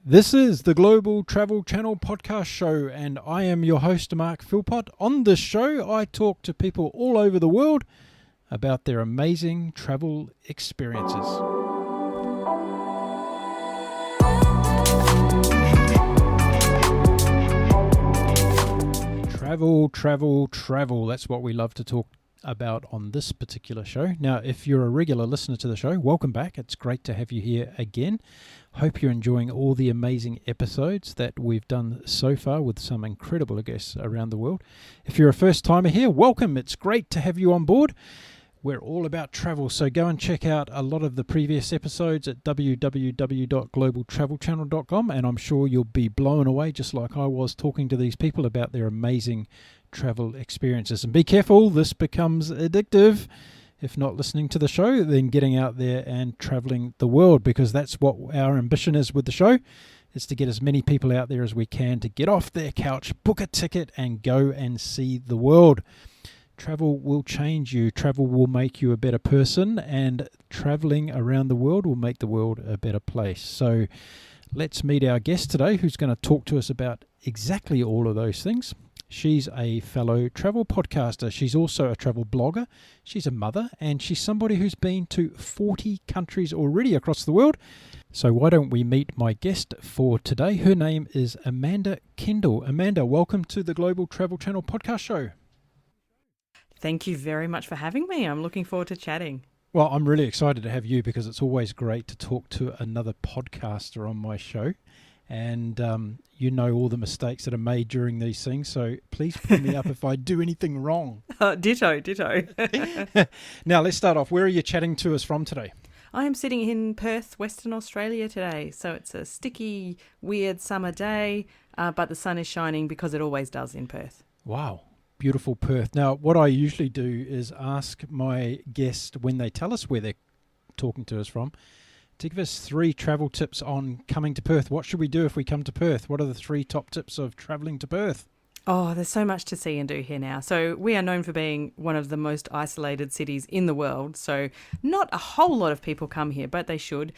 This is the Global Travel Channel podcast show, and I am your host, Mark Philpott. On this show, I talk to people all over the world about their amazing travel experiences. Travel, travel, travel. That's what we love to talk about on this particular show. Now, if you're a regular listener to the show, welcome back. It's great to have you here again. Hope you're enjoying all the amazing episodes that we've done so far with some incredible guests around the world. If you're a first timer here, welcome. It's great to have you on board. We're all about travel, so go and check out a lot of the previous episodes at www.globaltravelchannel.com, and I'm sure you'll be blown away, just like I was, talking to these people about their amazing travel experiences. And be careful, this becomes addictive. If not listening to the show, then getting out there and traveling the world, because that's what our ambition is with the show, is to get as many people out there as we can to get off their couch, book a ticket, and go and see the world. Travel will change you. Travel will make you a better person, and traveling around the world will make the world a better place. So let's meet our guest today, who's going to talk to us about exactly all of those things. She's a fellow travel podcaster. She's also a travel blogger. She's a mother, and she's somebody who's been to 40 countries already across the world. So why don't we meet my guest for today? Her name is Amanda Kendle. Amanda, welcome to the Global Travel Channel podcast show. Thank you very much for having me. I'm looking forward to chatting. Well, I'm really excited to have you, because it's always great to talk to another podcaster on my show. And you know all the mistakes that are made during these things, so please pull me up if I do anything wrong. Ditto. Now, let's start off. Where are you chatting to us from today? I am sitting in Perth, Western Australia today. So it's a sticky, weird summer day, but the sun is shining because it always does in Perth. Wow. Beautiful Perth. Now, what I usually do is ask my guest, when they tell us where they're talking to us from, to give us 3 travel tips on coming to Perth. What should we do if we come to Perth? What are the 3 top tips of travelling to Perth? Oh, there's so much to see and do here now. So we are known for being one of the most isolated cities in the world. So not a whole lot of people come here, but they should.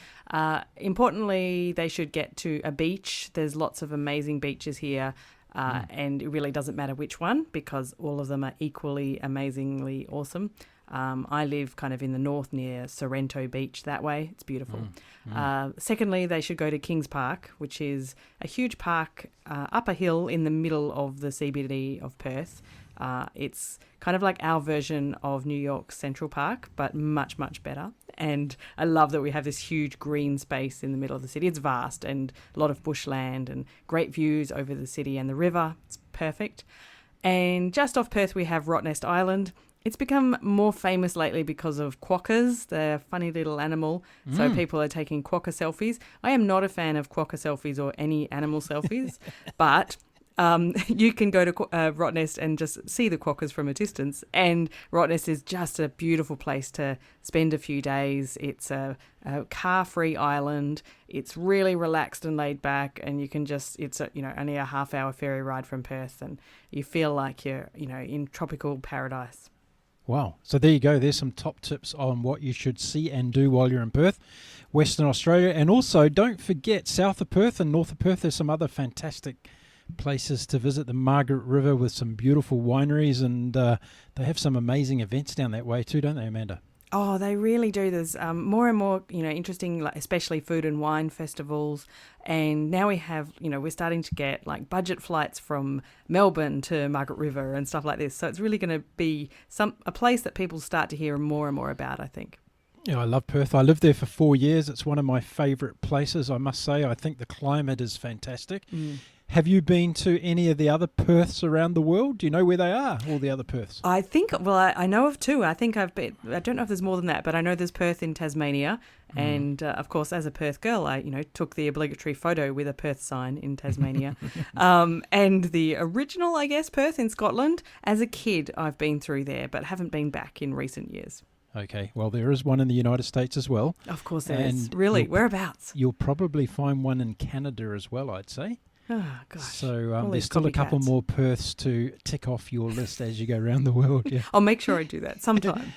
Importantly, they should get to a beach. There's lots of amazing beaches here. And it really doesn't matter which one, because all of them are equally amazingly awesome. I live kind of in the north near Sorrento Beach that way. It's beautiful. Secondly, they should go to Kings Park, which is a huge park up a hill in the middle of the CBD of Perth. It's kind of like our version of New York Central Park, but much, much better. And I love that we have this huge green space in the middle of the city. It's vast and a lot of bushland and great views over the city and the river. It's perfect. And just off Perth, we have Rottnest Island. It's become more famous lately because of quokkas. They're a funny little animal, so people are taking quokka selfies. I am not a fan of quokka selfies or any animal selfies, but you can go to Rottnest and just see the quokkas from a distance. And Rottnest is just a beautiful place to spend a few days. It's a car-free island. It's really relaxed and laid back, and you can it's only a half-hour ferry ride from Perth, and you feel like you're in tropical paradise. Wow. So there you go. There's some top tips on what you should see and do while you're in Perth, Western Australia. And also, don't forget, south of Perth and north of Perth, there's some other fantastic places to visit. The Margaret River with some beautiful wineries, and they have some amazing events down that way too, don't they, Amanda? Oh, they really do. There's more and more, interesting, especially food and wine festivals. And now we have, we're starting to get like budget flights from Melbourne to Margaret River and stuff like this. So it's really going to be a place that people start to hear more and more about, I think. Yeah, I love Perth. I lived there for 4 years. It's one of my favourite places, I must say. I think the climate is fantastic. Have you been to any of the other Perths around the world? Do you know where they are, all the other Perths? I think, I know of 2. I think I've been, I don't know if there's more than that, but I know there's Perth in Tasmania. And of course, as a Perth girl, I, took the obligatory photo with a Perth sign in Tasmania. And the original, I guess, Perth in Scotland. As a kid, I've been through there, but haven't been back in recent years. Okay, well, there is one in the United States as well. Of course there is. Really? Whereabouts? You'll probably find one in Canada as well, I'd say. Oh, gosh. So there's still a couple more Perths to tick off your list as you go around the world. Yeah. I'll make sure I do that sometime.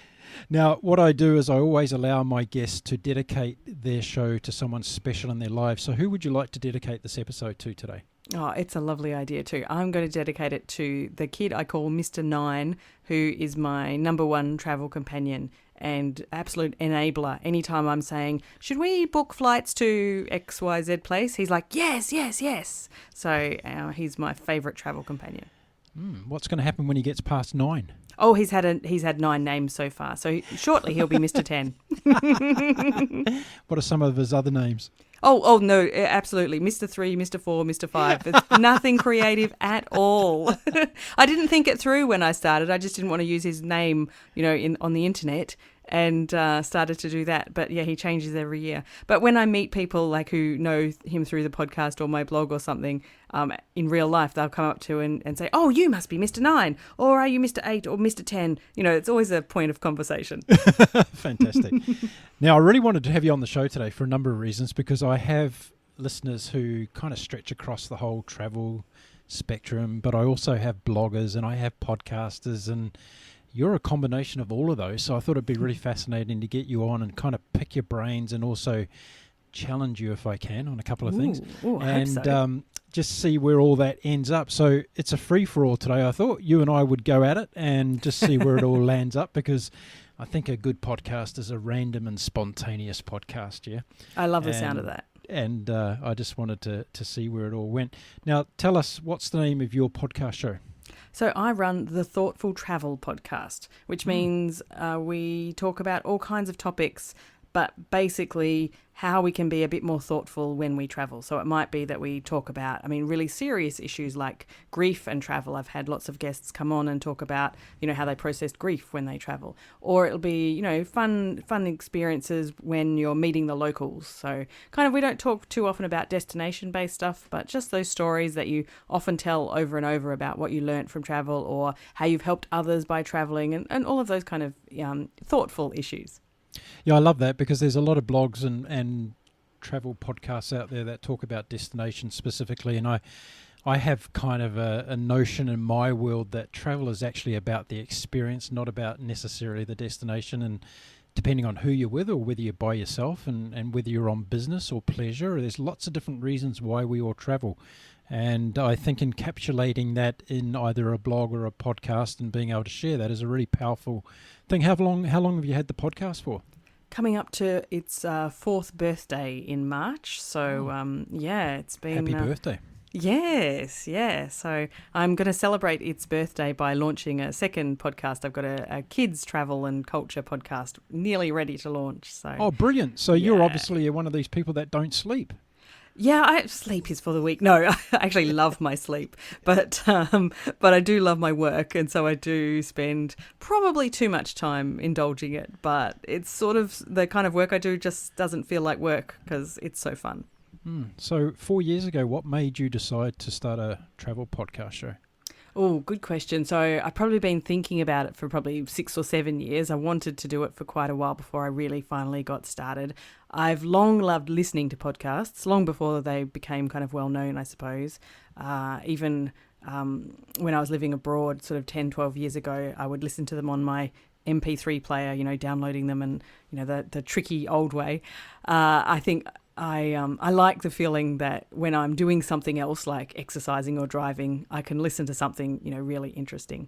Now, what I do is I always allow my guests to dedicate their show to someone special in their lives. So who would you like to dedicate this episode to today? Oh, it's a lovely idea too. I'm going to dedicate it to the kid I call Mr. Nine, who is my number one travel companion and absolute enabler. Anytime I'm saying, should we book flights to XYZ place? He's like, yes, yes, yes. So he's my favourite travel companion. What's going to happen when he gets past 9? Oh, he's had 9 names so far. So shortly he'll be Mr. 10. What are some of his other names? Oh, no, absolutely. Mr. 3, Mr. 4, Mr. 5. It's nothing creative at all. I didn't think it through when I started. I just didn't want to use his name, on the internet, and started to do that. But yeah, he changes every year. But when I meet people like who know him through the podcast or my blog or something, in real life, they'll come up to and say, oh, you must be Mr. 9, or are you Mr. 8 or Mr. 10? It's always a point of conversation. Fantastic. Now, I really wanted to have you on the show today for a number of reasons, because I have listeners who kind of stretch across the whole travel spectrum, but I also have bloggers and I have podcasters, and you're a combination of all of those. So I thought it'd be really fascinating to get you on and kind of pick your brains and also challenge you, if I can, on a couple of things. I hope so. Just see where all that ends up. So it's a free-for-all today. I thought you and I would go at it and just see where it all lands up, because I think a good podcast is a random and spontaneous podcast, yeah? I love the sound of that. And I just wanted to see where it all went. Now, tell us, what's the name of your podcast show? So I run the Thoughtful Travel podcast, which means we talk about all kinds of topics, but basically how we can be a bit more thoughtful when we travel. So it might be that we talk about, really serious issues like grief and travel. I've had lots of guests come on and talk about, how they processed grief when they travel. Or it'll be, fun experiences when you're meeting the locals. So kind of we don't talk too often about destination-based stuff, but just those stories that you often tell over and over about what you learnt from travel or how you've helped others by traveling and all of those kind of thoughtful issues. Yeah, I love that, because there's a lot of blogs and travel podcasts out there that talk about destinations specifically, and I have kind of a notion in my world that travel is actually about the experience, not about necessarily the destination, and depending on who you're with or whether you're by yourself and whether you're on business or pleasure, there's lots of different reasons why we all travel. And I think encapsulating that in either a blog or a podcast and being able to share that is a really powerful thing. How long have you had the podcast for? Coming up to its 4th birthday in March. So, it's been... Happy birthday. Yes, yeah. So I'm going to celebrate its birthday by launching a second podcast. I've got a kids travel and culture podcast nearly ready to launch. So. Oh, brilliant. So you're obviously one of these people that don't sleep. Yeah, sleep is for the weak. No, I actually love my sleep, but I do love my work, and so I do spend probably too much time indulging it. But it's sort of the kind of work I do just doesn't feel like work because it's so fun. So 4 years ago, what made you decide to start a travel podcast show? Oh, good question. So I've probably been thinking about it for probably 6 or 7 years. I wanted to do it for quite a while before I really finally got started. I've long loved listening to podcasts, long before they became kind of well known, I suppose. Even when I was living abroad sort of 10, 12 years ago, I would listen to them on my MP3 player, downloading them and, the tricky old way. I think I like the feeling that when I'm doing something else like exercising or driving, I can listen to something, really interesting.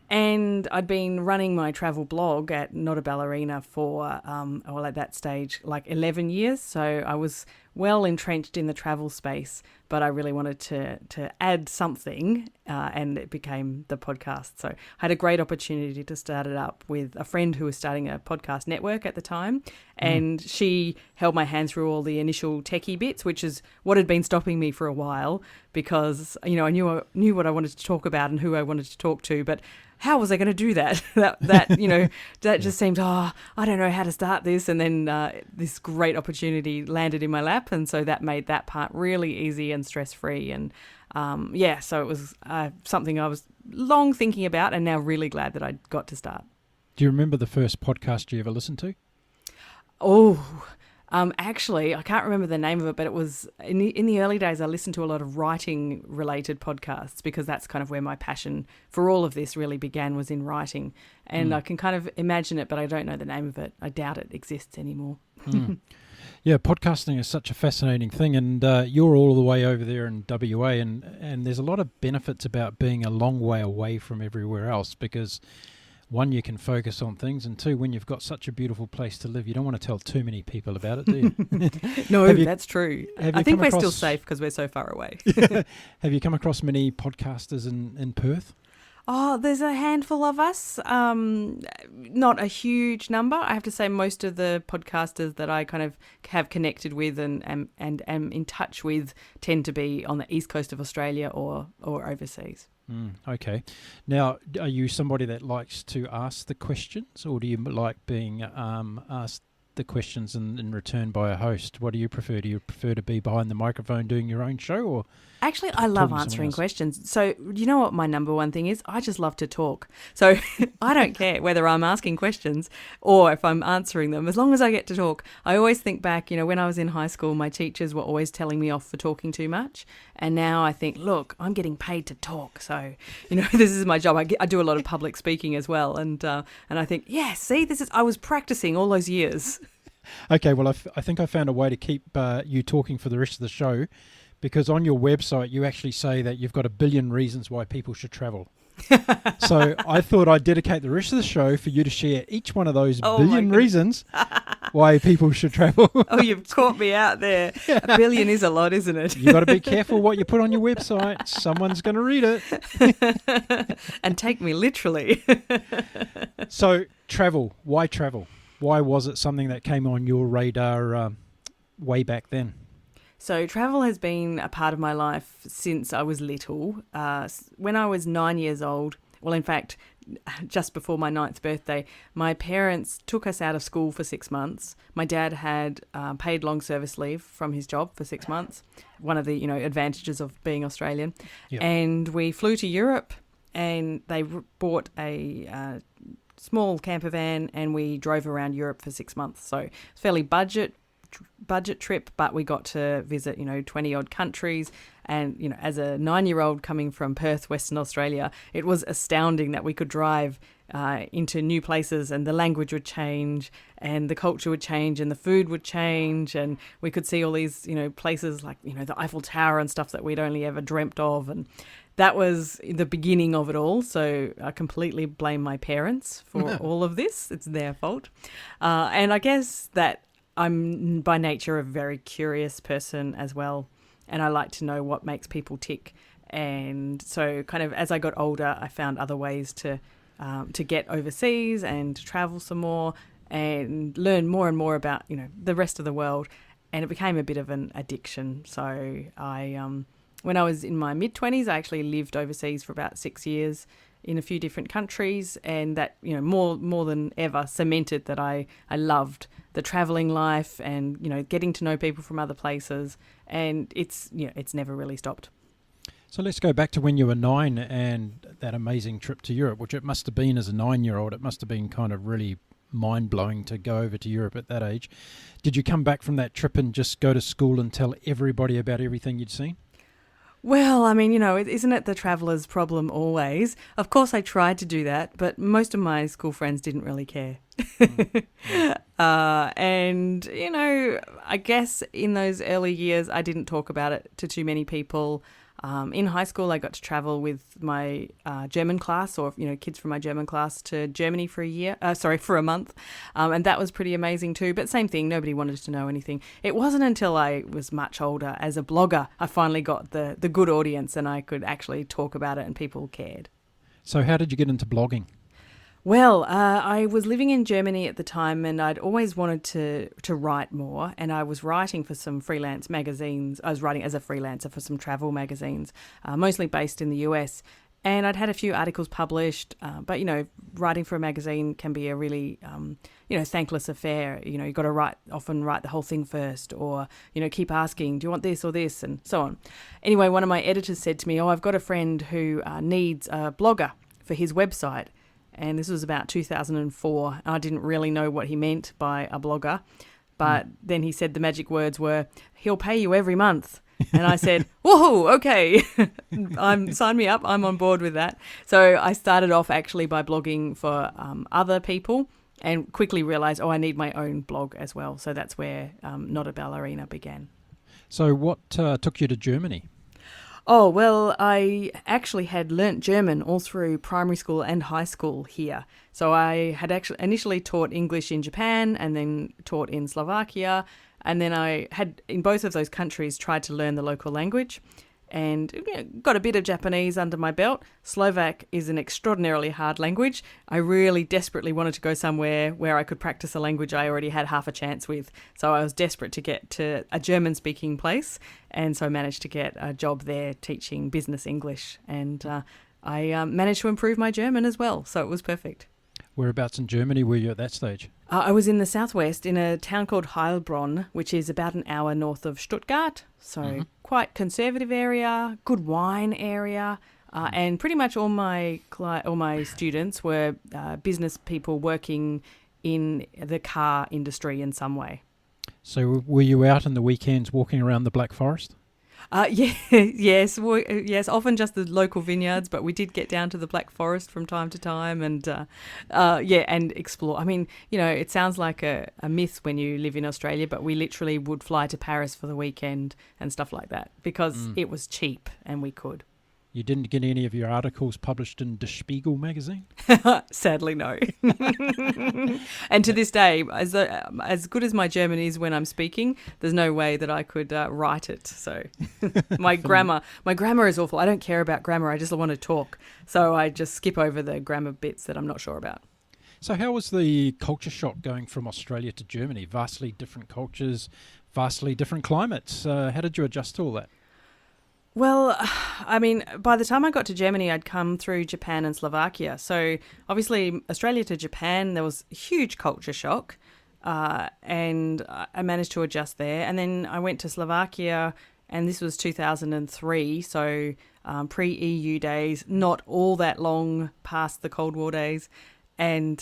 And I'd been running my travel blog at Not a Ballerina for, at that stage, like 11 years. So I was well entrenched in the travel space, but I really wanted to add something, and it became the podcast. So I had a great opportunity to start it up with a friend who was starting a podcast network at the time, and she held my hand through all the initial techie bits, which is what had been stopping me for a while, because I knew what I wanted to talk about and who I wanted to talk to, but how was I going to do that? That just seemed, I don't know how to start this. And then this great opportunity landed in my lap. And so that made that part really easy and stress-free. And so it was something I was long thinking about and now really glad that I got to start. Do you remember the first podcast you ever listened to? Oh, Actually, I can't remember the name of it, but it was in the early days. I listened to a lot of writing related podcasts because that's kind of where my passion for all of this really began, was in writing. And I can kind of imagine it, but I don't know the name of it. I doubt it exists anymore. Yeah, podcasting is such a fascinating thing, and you're all the way over there in WA, and there's a lot of benefits about being a long way away from everywhere else, because one, you can focus on things, and two, when you've got such a beautiful place to live, you don't want to tell too many people about it, do you? No, that's true. I think we're across, still safe because we're so far away. Have you come across many podcasters in Perth? Oh, there's a handful of us. Not a huge number. I have to say most of the podcasters that I kind of have connected with and am in touch with tend to be on the east coast of Australia or overseas. Okay. Now, are you somebody that likes to ask the questions, or do you like being asked the questions in return by a host? What do you prefer? Do you prefer to be behind the microphone doing your own show, or Actually, I love answering questions. So you know what my number one thing is? I just love to talk. So I don't care whether I'm asking questions or if I'm answering them, as long as I get to talk. I always think back, when I was in high school, my teachers were always telling me off for talking too much. And now I think, look, I'm getting paid to talk. So, this is my job. I do a lot of public speaking as well. And I think, yeah, see, I was practicing all those years. Okay, well, I think I found a way to keep you talking for the rest of the show, because on your website you actually say that you've got 1 billion reasons why people should travel. So I thought I'd dedicate the rest of the show for you to share each one of those billion reasons why people should travel. Oh, you've caught me out there. 1 billion is a lot, isn't it? You've got to be careful what you put on your website. Someone's going to read it. And take me literally. So travel. Why travel? Why was it something that came on your radar way back then? So travel has been a part of my life since I was little. When I was 9 years old, well, in fact, just before my 9th birthday, my parents took us out of school for 6 months. My dad had paid long service leave from his job for 6 months, one of the advantages of being Australian. Yep. And we flew to Europe, and they bought a small camper van, and we drove around Europe for 6 months. So it's fairly budget trip, but we got to visit 20 odd countries. And as a 9-year-old coming from Perth, Western Australia, it was astounding that we could drive into new places, and the language would change, and the culture would change, and the food would change, and we could see all these places like the Eiffel Tower and stuff that we'd only ever dreamt of. And that was the beginning of it all. So I completely blame my parents for all of this. It's their fault. And I guess that I'm by nature a very curious person as well, and I like to know what makes people tick. And so kind of as I got older, I found other ways to get overseas and to travel some more and learn more and more about, the rest of the world. And it became a bit of an addiction. So when I was in my mid-20s, I actually lived overseas for about 6 years in a few different countries, and that more than ever cemented that I loved the traveling life and getting to know people from other places, and it's never really stopped. So let's go back to when you were 9 and that amazing trip to Europe, which it must have been as a 9-year-old. It must have been kind of really mind-blowing to go over to Europe at that age. Did you come back from that trip and just go to school and tell everybody about everything you'd seen? Well, I mean, isn't it the traveller's problem always? Of course, I tried to do that, but most of my school friends didn't really care. And, I guess in those early years, I didn't talk about it to too many people. In high school, I got to travel with my German class, or kids from my German class, to Germany for a month, and that was pretty amazing too. But same thing, nobody wanted to know anything. It wasn't until I was much older, as a blogger, I finally got the good audience, and I could actually talk about it, and people cared. So, how did you get into blogging? Well, I was living in Germany at the time, and I'd always wanted to write more, and I was writing for some freelance magazines. I was writing as a freelancer for some travel magazines, mostly based in the US, and I'd had a few articles published, but, writing for a magazine can be a really, thankless affair. You've got to often write the whole thing first, or, keep asking, do you want this or this, and so on. Anyway, one of my editors said to me, I've got a friend who needs a blogger for his website. And this was about 2004. I didn't really know what he meant by a blogger. But then he said the magic words were, he'll pay you every month. And I said, whoa, okay, sign me up. I'm on board with that. So I started off actually by blogging for other people and quickly realized, I need my own blog as well. So that's where Not a Ballerina began. So what took you to Germany? Oh, well, I actually had learnt German all through primary school and high school here. So I had actually initially taught English in Japan and then taught in Slovakia. And then I had, in both of those countries, tried to learn the local language and got a bit of Japanese under my belt. Slovak is an extraordinarily hard language. I really desperately wanted to go somewhere where I could practice a language I already had half a chance with. So I was desperate to get to a German-speaking place, and so I managed to get a job there teaching business English. And I managed to improve my German as well, so it was perfect. Whereabouts in Germany were you at that stage? I was in the southwest in a town called Heilbronn, which is about an hour north of Stuttgart. So quite conservative area, good wine area, and pretty much all my students were business people working in the car industry in some way. So were you out in the weekends walking around the Black Forest? Yes, often just the local vineyards, but we did get down to the Black Forest from time to time and and explore. I mean, it sounds like a myth when you live in Australia, but we literally would fly to Paris for the weekend and stuff like that because it was cheap and we could. You didn't get any of your articles published in Der Spiegel magazine? Sadly, no. And to this day, as good as my German is when I'm speaking, there's no way that I could write it. So my grammar is awful. I don't care about grammar. I just want to talk. So I just skip over the grammar bits that I'm not sure about. So how was the culture shock going from Australia to Germany? Vastly different cultures, vastly different climates. How did you adjust to all that? Well, I mean, by the time I got to Germany, I'd come through Japan and Slovakia. So obviously, Australia to Japan, there was a huge culture shock, and I managed to adjust there. And then I went to Slovakia, and this was 2003, so pre-EU days, not all that long past the Cold War days. And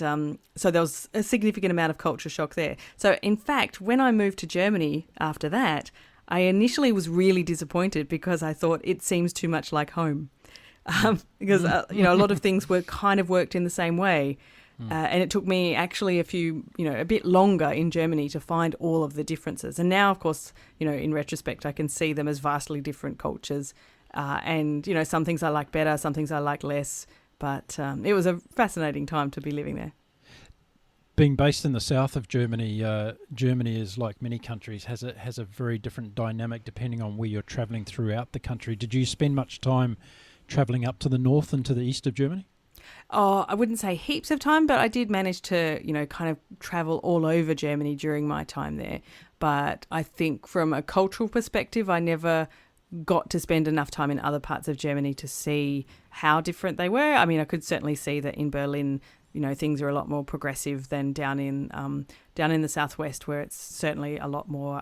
so there was a significant amount of culture shock there. So in fact, when I moved to Germany after that, I initially was really disappointed because I thought it seems too much like home. Because, a lot of things were kind of worked in the same way. And it took me actually a bit longer in Germany to find all of the differences. And now, of course, in retrospect, I can see them as vastly different cultures. And, some things I like better, some things I like less. But it was a fascinating time to be living there. Being based in the south of Germany, Germany is like many countries, has a very different dynamic depending on where you're travelling throughout the country. Did you spend much time travelling up to the north and to the east of Germany? Oh, I wouldn't say heaps of time, but I did manage to, kind of travel all over Germany during my time there. But I think from a cultural perspective, I never got to spend enough time in other parts of Germany to see how different they were. I mean, I could certainly see that in Berlin, things are a lot more progressive than down in the southwest, where it's certainly a lot more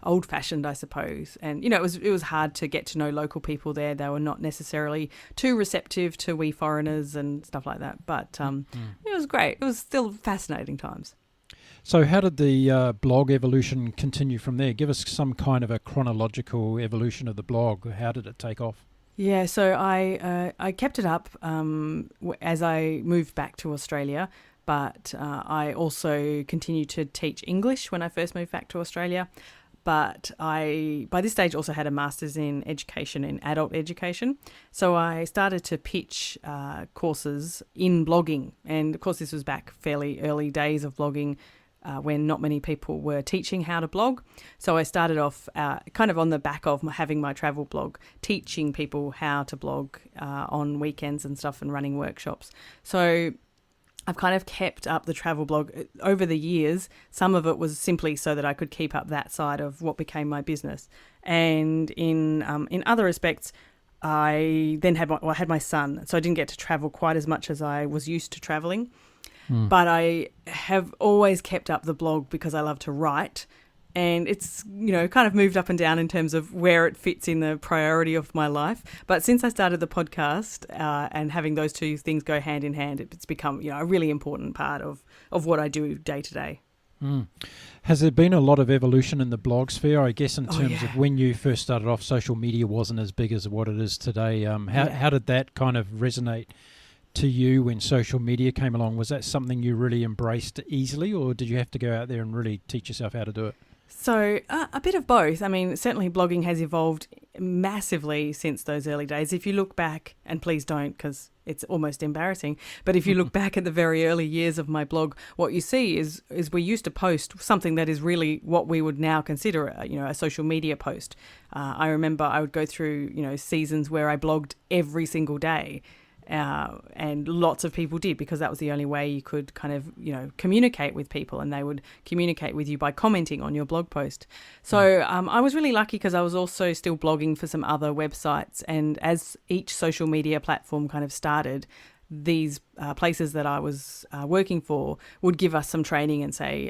old-fashioned, I suppose. And it was hard to get to know local people there. They were not necessarily too receptive to we foreigners and stuff like that. But it was great. It was still fascinating times. So how did the blog evolution continue from there? Give us some kind of a chronological evolution of the blog. How did it take off? Yeah, so I kept it up as I moved back to Australia, but I also continued to teach English when I first moved back to Australia. But I, by this stage, also had a master's in education, in adult education. So I started to pitch courses in blogging. And of course, this was back fairly early days of blogging, when not many people were teaching how to blog. So I started off kind of on the back of having my travel blog, teaching people how to blog on weekends and stuff and running workshops. So I've kind of kept up the travel blog over the years. Some of it was simply so that I could keep up that side of what became my business. And in other respects, I then had my son, so I didn't get to travel quite as much as I was used to traveling. But I have always kept up the blog because I love to write, and it's, kind of moved up and down in terms of where it fits in the priority of my life. But since I started the podcast and having those two things go hand in hand, it's become, a really important part of what I do day to day. Mm. Has there been a lot of evolution in the blog sphere, I guess, in Oh, terms yeah. of when you first started off, social media wasn't as big as what it is today. How did that kind of resonate to you when social media came along? Was that something you really embraced easily, or did you have to go out there and really teach yourself how to do it? So a bit of both. I mean, certainly blogging has evolved massively since those early days. If you look back, and please don't because it's almost embarrassing, but if you look back at the very early years of my blog, what you see is we used to post something that is really what we would now consider a social media post. I remember I would go through seasons where I blogged every single day. And lots of people did, because that was the only way you could kind of, communicate with people, and they would communicate with you by commenting on your blog post. So I was really lucky because I was also still blogging for some other websites. And as each social media platform kind of started, these places that I was working for would give us some training and say,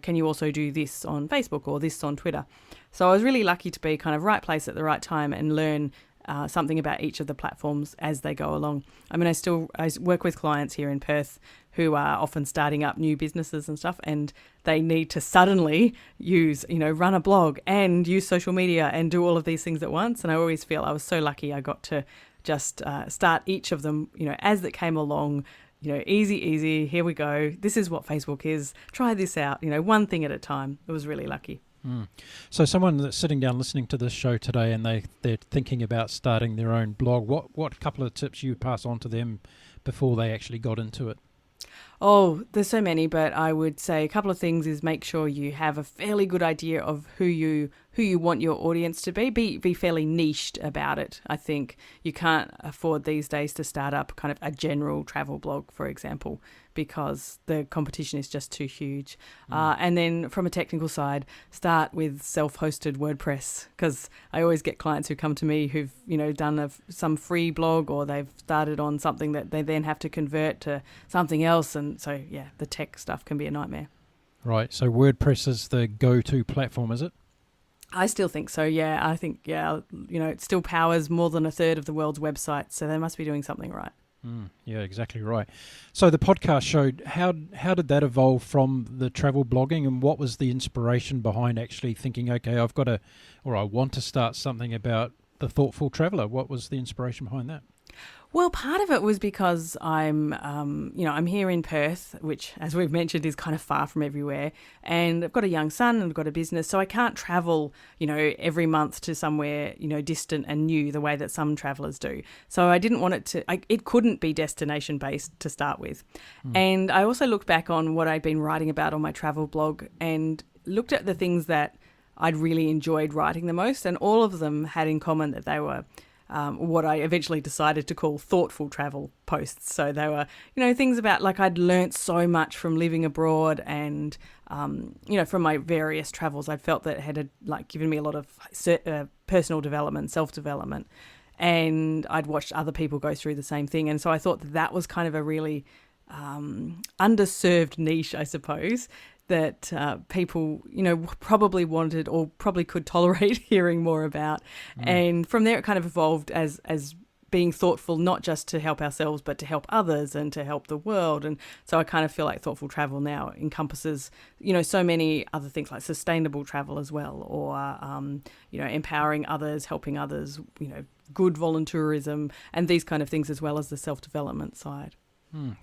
can you also do this on Facebook or this on Twitter? So I was really lucky to be kind of right place at the right time and learn something about each of the platforms as they go along. I mean, I work with clients here in Perth who are often starting up new businesses and stuff, and they need to suddenly run a blog and use social media and do all of these things at once. And I always feel I was so lucky I got to just start each of them, as it came along. Easy, here we go. This is what Facebook is. Try this out, one thing at a time. It was really lucky. So someone that's sitting down listening to this show today and they're thinking about starting their own blog, what couple of tips you pass on to them before they actually got into it? Oh, there's so many, but I would say a couple of things is make sure you have a fairly good idea of who you want your audience to be. Be fairly niched about it. I think you can't afford these days to start up kind of a general travel blog, for example, because the competition is just too huge. And then from a technical side, start with self-hosted WordPress, because I always get clients who come to me who've done some free blog, or they've started on something that they then have to convert to something else. And so, the tech stuff can be a nightmare. Right. So WordPress is the go-to platform, is it? I still think so, yeah. I think, it still powers more than a third of the world's websites, so they must be doing something right. Yeah, exactly right. So the podcast showed, how did that evolve from the travel blogging, and what was the inspiration behind actually thinking, okay, I want to start something about the thoughtful traveller? What was the inspiration behind that? Well, part of it was because I'm here in Perth, which, as we've mentioned, is kind of far from everywhere. And I've got a young son and I've got a business, so I can't travel, every month to somewhere, distant and new the way that some travellers do. So I didn't want it couldn't be destination based to start with. And I also looked back on what I'd been writing about on my travel blog and looked at the things that I'd really enjoyed writing the most. And all of them had in common that they were what I eventually decided to call thoughtful travel posts. So they were, things about, like, I'd learnt so much from living abroad and, from my various travels. I'd felt that it had given me a lot of personal development, self-development, and I'd watched other people go through the same thing. And so I thought that was kind of a really underserved niche, I suppose, that people, probably wanted or probably could tolerate hearing more about. And from there, it kind of evolved as being thoughtful, not just to help ourselves, but to help others and to help the world. And so I kind of feel like thoughtful travel now encompasses, so many other things like sustainable travel as well, or, empowering others, helping others, good volunteerism and these kind of things, as well as the self-development side.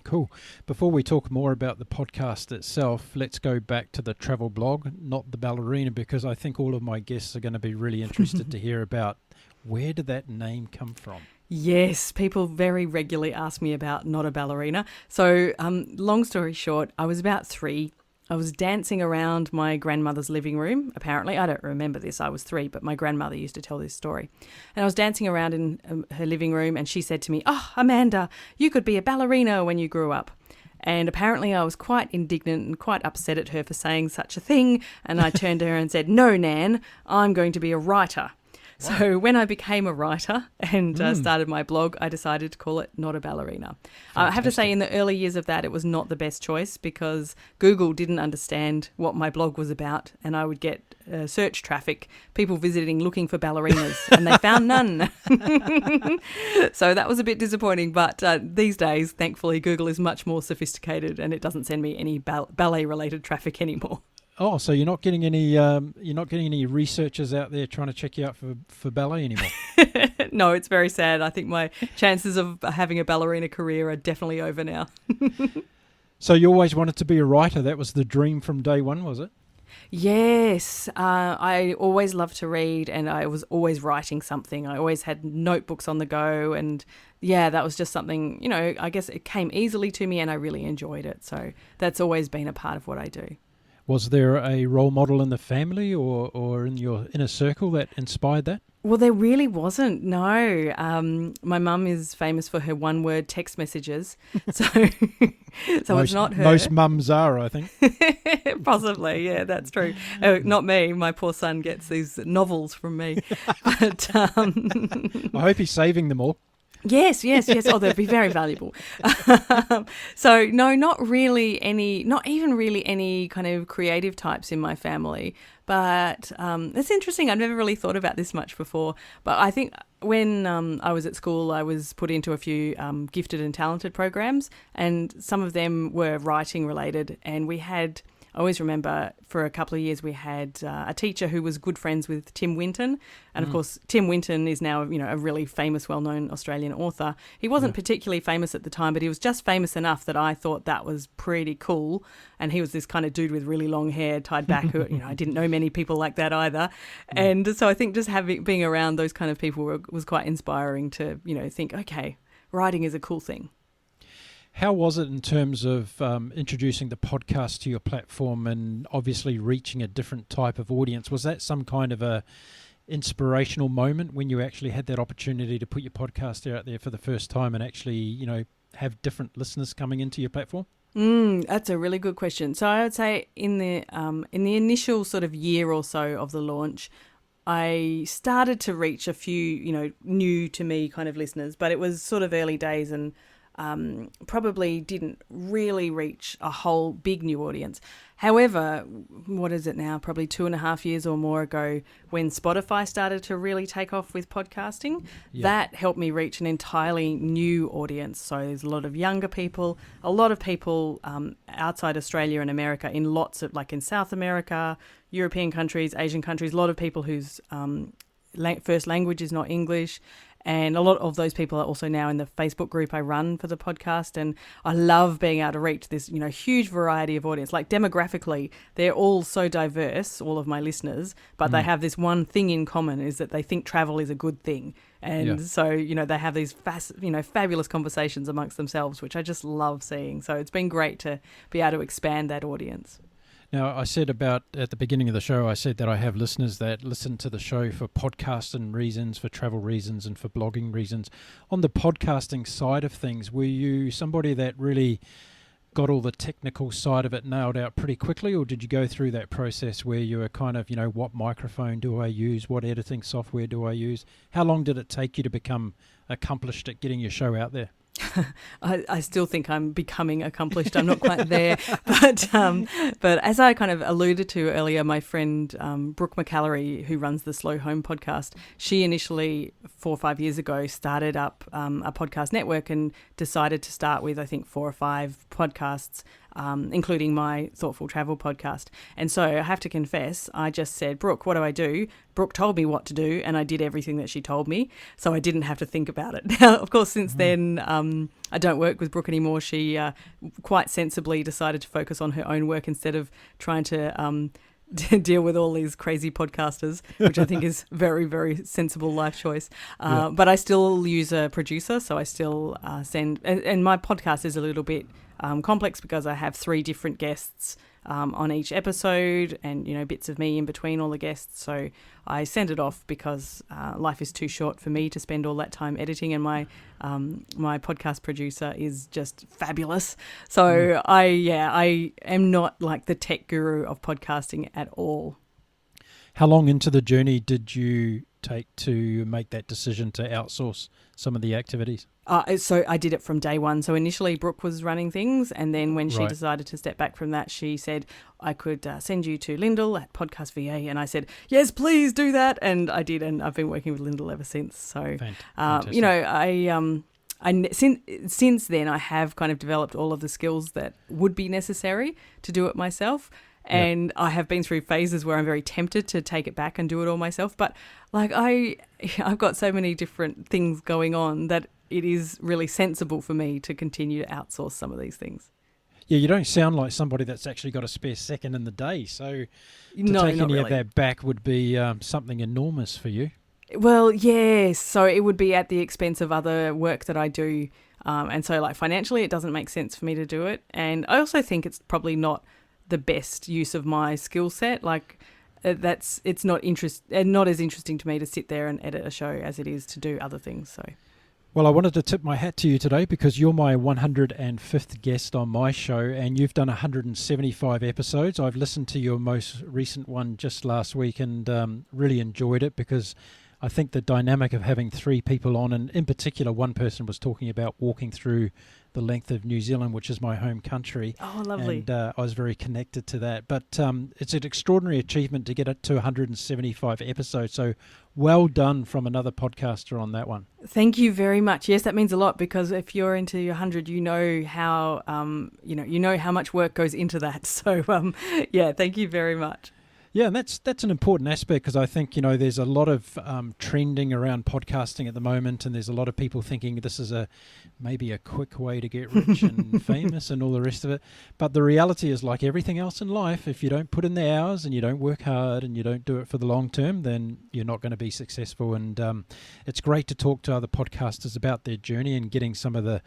Cool. Before we talk more about the podcast itself, let's go back to the travel blog, not the ballerina, because I think all of my guests are going to be really interested to hear about where did that name come from? Yes, people very regularly ask me about not a ballerina. So long story short, I was about 3. I was dancing around my grandmother's living room, apparently. I don't remember this, I was 3, but my grandmother used to tell this story. And I was dancing around in her living room, and she said to me, "Oh, Amanda, you could be a ballerina when you grew up." And apparently I was quite indignant and quite upset at her for saying such a thing. And I turned to her and said, "No, Nan, I'm going to be a writer." So when I became a writer and started my blog, I decided to call it Not a Ballerina. I have to say, in the early years of that, it was not the best choice because Google didn't understand what my blog was about, and I would get search traffic, people visiting looking for ballerinas, and they found none. So that was a bit disappointing, but these days, thankfully, Google is much more sophisticated and it doesn't send me any ballet-related traffic anymore. Oh, so you're not getting any researchers out there trying to check you out for ballet anymore? No, it's very sad. I think my chances of having a ballerina career are definitely over now. So you always wanted to be a writer. That was the dream from day one, was it? Yes, I always loved to read and I was always writing something. I always had notebooks on the go and yeah, that was just something, I guess it came easily to me and I really enjoyed it. So that's always been a part of what I do. Was there a role model in the family or in your inner circle that inspired that? Well, there really wasn't, no. My mum is famous for her one-word text messages, so it's not her. Most mums are, I think. Possibly, yeah, that's true. Not me. My poor son gets these novels from me. But I hope he's saving them all. Yes. Oh, they'd be very valuable. So, no, not even really any kind of creative types in my family. But it's interesting. I've never really thought about this much before. But I think when I was at school, I was put into a few gifted and talented programs, and some of them were writing related. And I always remember for a couple of years we had a teacher who was good friends with Tim Winton. And, of course, Tim Winton is now, a really famous, well-known Australian author. He wasn't particularly famous at the time, but he was just famous enough that I thought that was pretty cool. And he was this kind of dude with really long hair tied back who, I didn't know many people like that either. And so I think just being around those kind of people was quite inspiring to, think, okay, writing is a cool thing. How was it in terms of introducing the podcast to your platform and obviously reaching a different type of audience? Was that some kind of a inspirational moment when you actually had that opportunity to put your podcast out there for the first time and actually, have different listeners coming into your platform? That's a really good question. So I would say in the initial sort of year or so of the launch, I started to reach a few, new to me kind of listeners, but it was sort of early days and probably didn't really reach a whole big new audience. However, what is it now? Probably 2.5 years or more ago, when Spotify started to really take off with podcasting, that helped me reach an entirely new audience. So there's a lot of younger people, a lot of people outside Australia and America, in lots of, like in South America, European countries, Asian countries, a lot of people whose first language is not English. And a lot of those people are also now in the Facebook group I run for the podcast. And I love being able to reach this, huge variety of audience. Like demographically, they're all so diverse, all of my listeners, but they have this one thing in common is that they think travel is a good thing. And so, they have these fabulous conversations amongst themselves, which I just love seeing. So it's been great to be able to expand that audience. Now, I said at the beginning of the show, I said that I have listeners that listen to the show for podcasting reasons, for travel reasons, and for blogging reasons. On the podcasting side of things, were you somebody that really got all the technical side of it nailed out pretty quickly, or did you go through that process where you were kind of, what microphone do I use? What editing software do I use? How long did it take you to become accomplished at getting your show out there? I still think I'm becoming accomplished. I'm not quite there. But as I kind of alluded to earlier, my friend Brooke McAllery, who runs the Slow Home podcast, she initially 4 or 5 years ago started up a podcast network and decided to start with, I think, 4 or 5 podcasts, including my Thoughtful Travel podcast. And so I have to confess, I just said, Brooke, what do I do? Brooke told me what to do, and I did everything that she told me, so I didn't have to think about it. Now, of course, since then, I don't work with Brooke anymore. She quite sensibly decided to focus on her own work instead of trying to deal with all these crazy podcasters, which I think is very, very sensible life choice. But I still use a producer, so I still send... And my podcast is a little bit complex because I have 3 different guests on each episode and, bits of me in between all the guests. So I send it off because life is too short for me to spend all that time editing, and my podcast producer is just fabulous. So I am not like the tech guru of podcasting at all. How long into the journey did you take to make that decision to outsource some of the activities? So I did it from day one. So initially Brooke was running things, and then when she Right. decided to step back from that, she said, I could send you to Lyndall at Podcast VA. And I said, yes, please do that. And I did, and I've been working with Lyndall ever since. So, Fantastic. since then I have kind of developed all of the skills that would be necessary to do it myself. And I have been through phases where I'm very tempted to take it back and do it all myself. But like I've got so many different things going on that it is really sensible for me to continue to outsource some of these things. Yeah, you don't sound like somebody that's actually got a spare second in the day. So to No, take not any really. of that back would be something enormous for you. Well, yes. So it would be at the expense of other work that I do. And so like financially, it doesn't make sense for me to do it. And I also think it's probably not the best use of my skill set. Like it's not as interesting to me to sit there and edit a show as it is to do other things. So. Well, I wanted to tip my hat to you today because you're my 105th guest on my show, and you've done 175 episodes. I've listened to your most recent one just last week and really enjoyed it because I think the dynamic of having three people on, and in particular one person was talking about walking through the length of New Zealand, which is my home country. Oh, lovely. And I was very connected to that. But it's an extraordinary achievement to get it to 175 episodes. So well done from another podcaster on that one. Thank you very much. Yes, that means a lot because if you're into your 100, you know how how much work goes into that. So thank you very much. Yeah, and that's an important aspect because I think, there's a lot of trending around podcasting at the moment, and there's a lot of people thinking this is maybe a quick way to get rich and famous and all the rest of it. But the reality is, like everything else in life, if you don't put in the hours and you don't work hard and you don't do it for the long term, then you're not going to be successful. And it's great to talk to other podcasters about their journey and getting some of the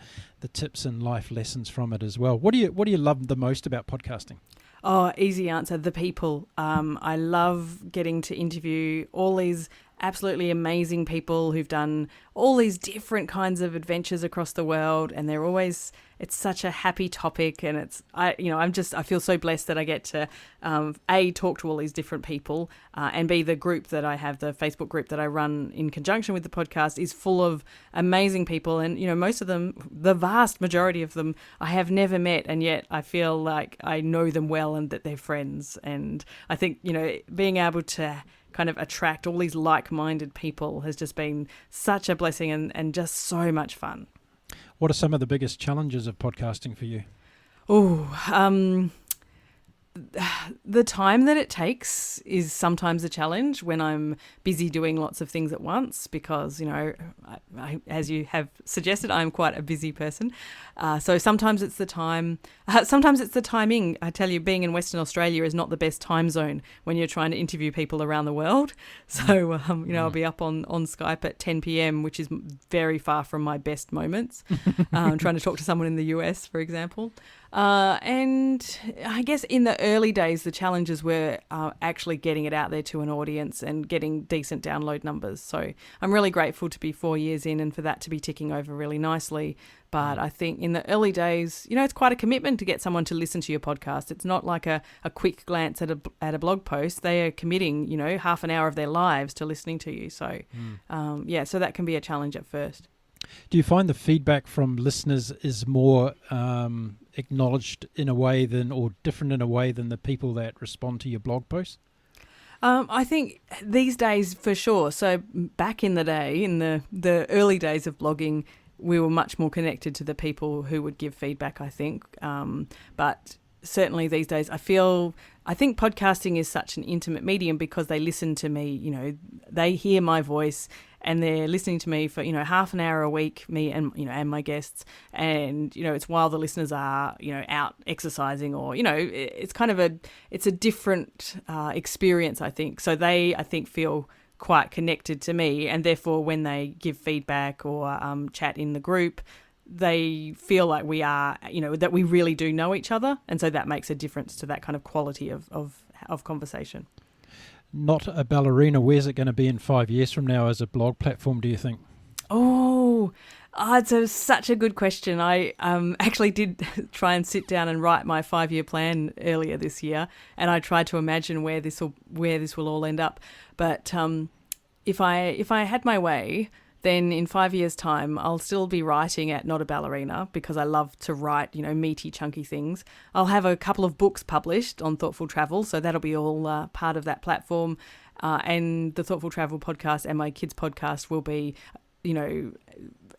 tips and life lessons from it as well. What do you love the most about podcasting? Oh, easy answer. The people. I love getting to interview all these absolutely amazing people who've done all these different kinds of adventures across the world, and it's such a happy topic, and I feel so blessed that I get to A, talk to all these different people, and B, the group that I have, the Facebook group that I run in conjunction with the podcast, is full of amazing people, and most of them, the vast majority of them, I have never met, and yet I feel like I know them well and that they're friends. And I think being able to kind of attract all these like-minded people has just been such a blessing and just so much fun. What are some of the biggest challenges of podcasting for you? The time that it takes is sometimes a challenge when I'm busy doing lots of things at once because, I, as you have suggested, I'm quite a busy person. So sometimes it's the time, sometimes it's the timing. I tell you, being in Western Australia is not the best time zone when you're trying to interview people around the world. So, I'll be up on Skype at 10 p.m, which is very far from my best moments. Trying to talk to someone in the US, for example. And I guess in the early days, the challenges were actually getting it out there to an audience and getting decent download numbers. So I'm really grateful to be 4 years in and for that to be ticking over really nicely. But I think in the early days, it's quite a commitment to get someone to listen to your podcast. It's not like a quick glance at a blog post. They are committing, half an hour of their lives to listening to you. So, so that can be a challenge at first. Do you find the feedback from listeners is more acknowledged in a way or different in a way than the people that respond to your blog posts? I think these days for sure. So back in the day, in the early days of blogging, we were much more connected to the people who would give feedback, I think. But certainly these days, I think podcasting is such an intimate medium because they listen to me, they hear my voice and they're listening to me for, half an hour a week, me and, and my guests. And, it's while the listeners are, out exercising or, it's kind of it's a different experience, I think. So they, I think, feel quite connected to me, and therefore when they give feedback or chat in the group, they feel like we are, that we really do know each other, and so that makes a difference to that kind of quality of conversation. Not a ballerina. Where's it going to be in 5 years from now as a blog platform, do you think? Oh, It's such a good question. I actually did try and sit down and write my 5-year plan earlier this year, and I tried to imagine where this will all end up. But if I had my way, then in 5 years' time, I'll still be writing at Not a Ballerina because I love to write, meaty, chunky things. I'll have a couple of books published on thoughtful travel, so that'll be all part of that platform. And the Thoughtful Travel podcast and my kids' podcast will be,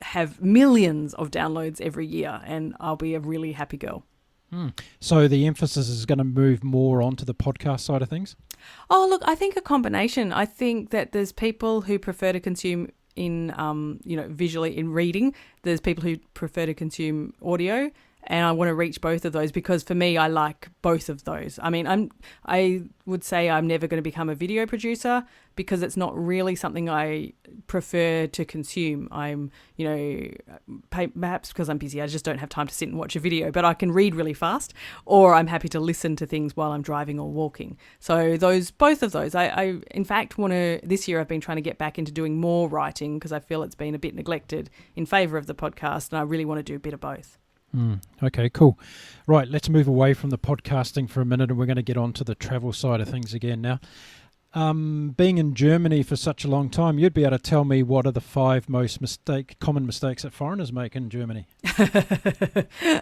have millions of downloads every year, and I'll be a really happy girl. So the emphasis is going to move more onto the podcast side of things? Oh, look, I think a combination. I think that there's people who prefer to consume in, visually in reading. There's people who prefer to consume audio, and I want to reach both of those because for me, I like both of those. I mean, I would say I'm never going to become a video producer because it's not really something I prefer to consume. I'm, perhaps because I'm busy, I just don't have time to sit and watch a video, but I can read really fast, or I'm happy to listen to things while I'm driving or walking. So both of those, I in fact this year I've been trying to get back into doing more writing because I feel it's been a bit neglected in favour of the podcast, and I really want to do a bit of both. Okay, cool. Right, let's move away from the podcasting for a minute, and we're going to get on to the travel side of things again now. Being in Germany for such a long time, you'd be able to tell me what are the 5 most common mistakes that foreigners make in Germany.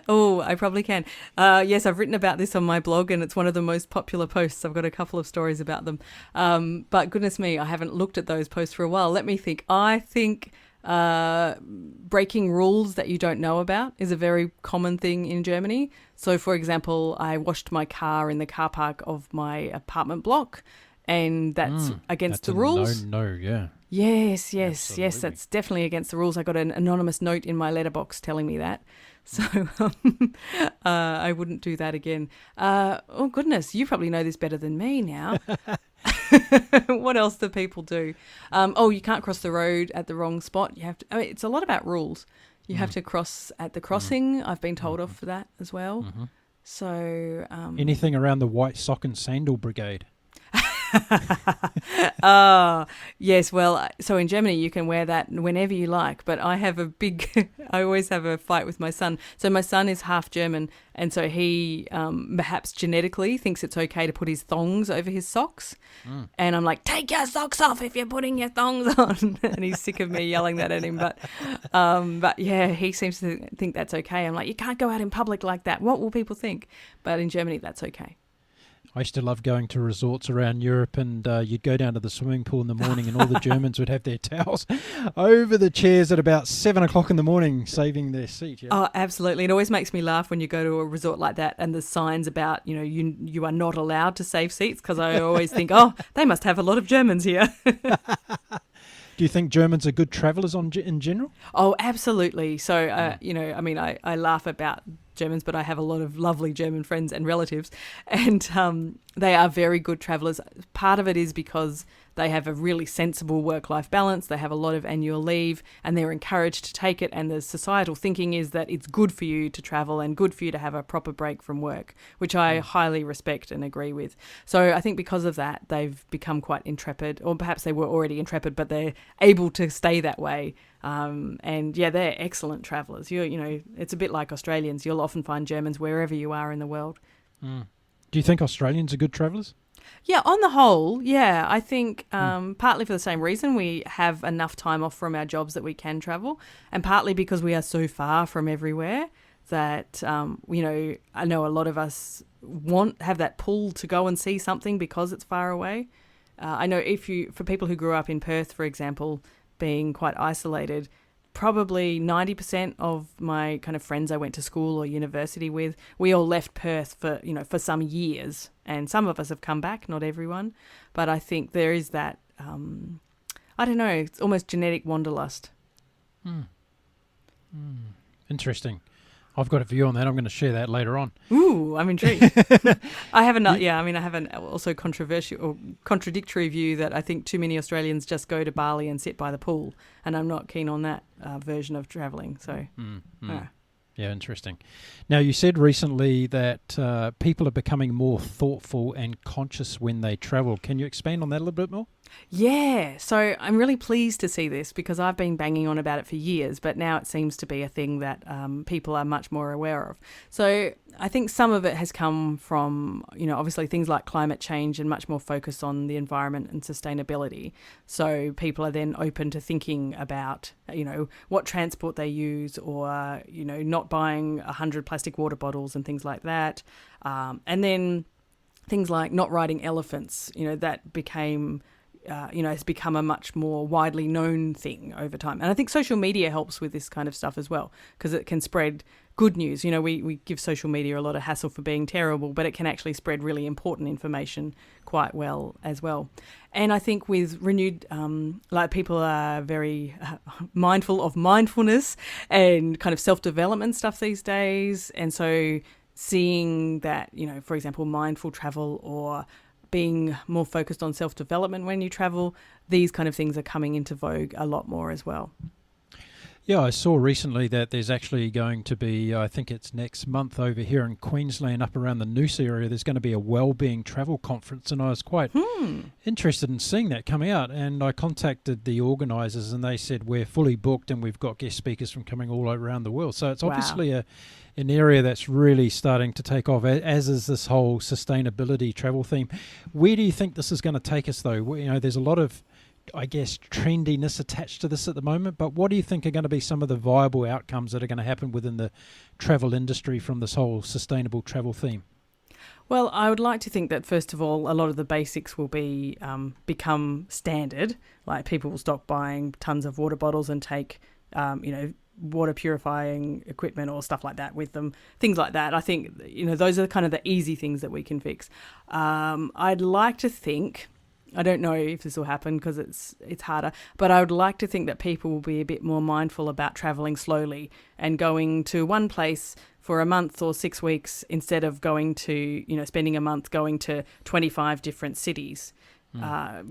Oh, I probably can. Yes, I've written about this on my blog, and it's one of the most popular posts. I've got a couple of stories about them. But goodness me, I haven't looked at those posts for a while. Let me think. I think breaking rules that you don't know about is a very common thing in Germany. So, for example, I washed my car in the car park of my apartment block, and that's against the rules. Yeah. Yes, Absolutely. that's definitely against the rules. I got an anonymous note in my letterbox telling me that. So I wouldn't do that again. Oh, goodness, you probably know this better than me now. What else do people do? You can't cross the road at the wrong spot. It's a lot about rules. You have to cross at the crossing. I've been told off for that as well. So anything around the white sock and sandal brigade? Yes, well, so in Germany you can wear that whenever you like, but I always have a fight with my son. So my son is half German, and so he perhaps genetically thinks it's okay to put his thongs over his socks. And I'm like, take your socks off if you're putting your thongs on. And he's sick of me yelling that at him. But yeah, he seems to think that's okay. I'm like, you can't go out in public like that. What will people think? But in Germany, that's okay. I used to love going to resorts around Europe, and you'd go down to the swimming pool in the morning and all the Germans would have their towels over the chairs at about 7 o'clock in the morning, saving their seat. Yeah? Oh, absolutely. It always makes me laugh when you go to a resort like that and the signs about, you are not allowed to save seats, because I always think, they must have a lot of Germans here. Do you think Germans are good travellers in general? Oh, absolutely. So, I laugh about Germans, but I have a lot of lovely German friends and relatives, and they are very good travellers. Part of it is because they have a really sensible work-life balance. They have a lot of annual leave, and they're encouraged to take it. And the societal thinking is that it's good for you to travel and good for you to have a proper break from work, which I highly respect and agree with. So I think because of that, they've become quite intrepid, or perhaps they were already intrepid, but they're able to stay that way. And yeah, they're excellent travellers. It's a bit like Australians. You'll often find Germans wherever you are in the world. Do you think Australians are good travellers? Yeah, on the whole, yeah. I think partly for the same reason, we have enough time off from our jobs that we can travel, and partly because we are so far from everywhere that, I know a lot of us have that pull to go and see something because it's far away. I know for people who grew up in Perth, for example, being quite isolated, probably 90% of my kind of friends I went to school or university with, we all left Perth for some years, and some of us have come back, not everyone, but I think there is that, I don't know, it's almost genetic wanderlust. Interesting. I've got a view on that. I'm going to share that later on. Ooh, I'm intrigued. I have an also controversial or contradictory view that I think too many Australians just go to Bali and sit by the pool, and I'm not keen on that version of travelling. So, Yeah, interesting. Now, you said recently that people are becoming more thoughtful and conscious when they travel. Can you expand on that a little bit more? Yeah, so I'm really pleased to see this because I've been banging on about it for years, but now it seems to be a thing that people are much more aware of. So I think some of it has come from, obviously things like climate change and much more focus on the environment and sustainability. So people are then open to thinking about, what transport they use or, not buying 100 plastic water bottles and things like that. And then things like not riding elephants, that became has become a much more widely known thing over time. And I think social media helps with this kind of stuff as well, because it can spread good news. We give social media a lot of hassle for being terrible, but it can actually spread really important information quite well as well. And I think with renewed, people are very mindful of mindfulness and kind of self-development stuff these days. And so seeing that, for example, mindful travel or being more focused on self-development when you travel, these kind of things are coming into vogue a lot more as well. Yeah, I saw recently that there's actually going to be, I think it's next month over here in Queensland, up around the Noosa area, there's going to be a wellbeing travel conference, and I was quite interested in seeing that coming out. And I contacted the organisers, and they said we're fully booked and we've got guest speakers from coming all around the world. So it's obviously an area that's really starting to take off, as is this whole sustainability travel theme. Where do you think this is going to take us, though? There's a lot of, I guess, trendiness attached to this at the moment, but what do you think are going to be some of the viable outcomes that are going to happen within the travel industry from this whole sustainable travel theme? Well, I would like to think that, first of all, a lot of the basics will be become standard. Like people will stop buying tons of water bottles and take, water purifying equipment or stuff like that with them, things like that. I think, those are kind of the easy things that we can fix. I'd like to think, I don't know if this will happen because it's harder, but I would like to think that people will be a bit more mindful about travelling slowly and going to one place for a month or 6 weeks instead of going to, spending a month going to 25 different cities. I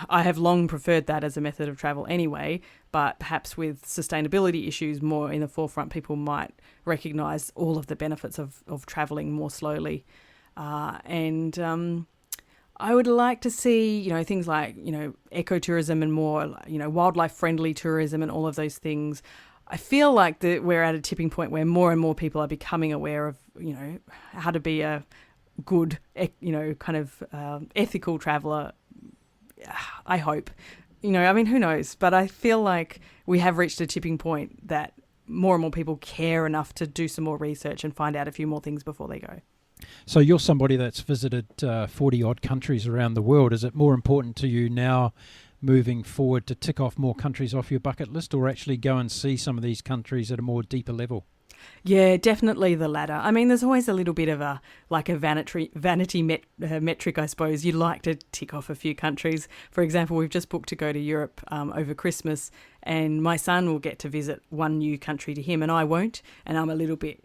have long preferred that as a method of travel anyway, but perhaps with sustainability issues more in the forefront, people might recognise all of the benefits of travelling more slowly. I would like to see, things like, ecotourism and more, wildlife-friendly tourism and all of those things. I feel like we're at a tipping point where more and more people are becoming aware of, how to be a good, ethical traveller. I hope. Who knows? But I feel like we have reached a tipping point that more and more people care enough to do some more research and find out a few more things before they go. So you're somebody that's visited 40-odd countries around the world. Is it more important to you now moving forward to tick off more countries off your bucket list, or actually go and see some of these countries at a more deeper level? Yeah, definitely the latter. There's always a little bit of a vanity metric, I suppose. You'd like to tick off a few countries. For example, we've just booked to go to Europe over Christmas, and my son will get to visit one new country to him, and I won't. And I'm a little bit,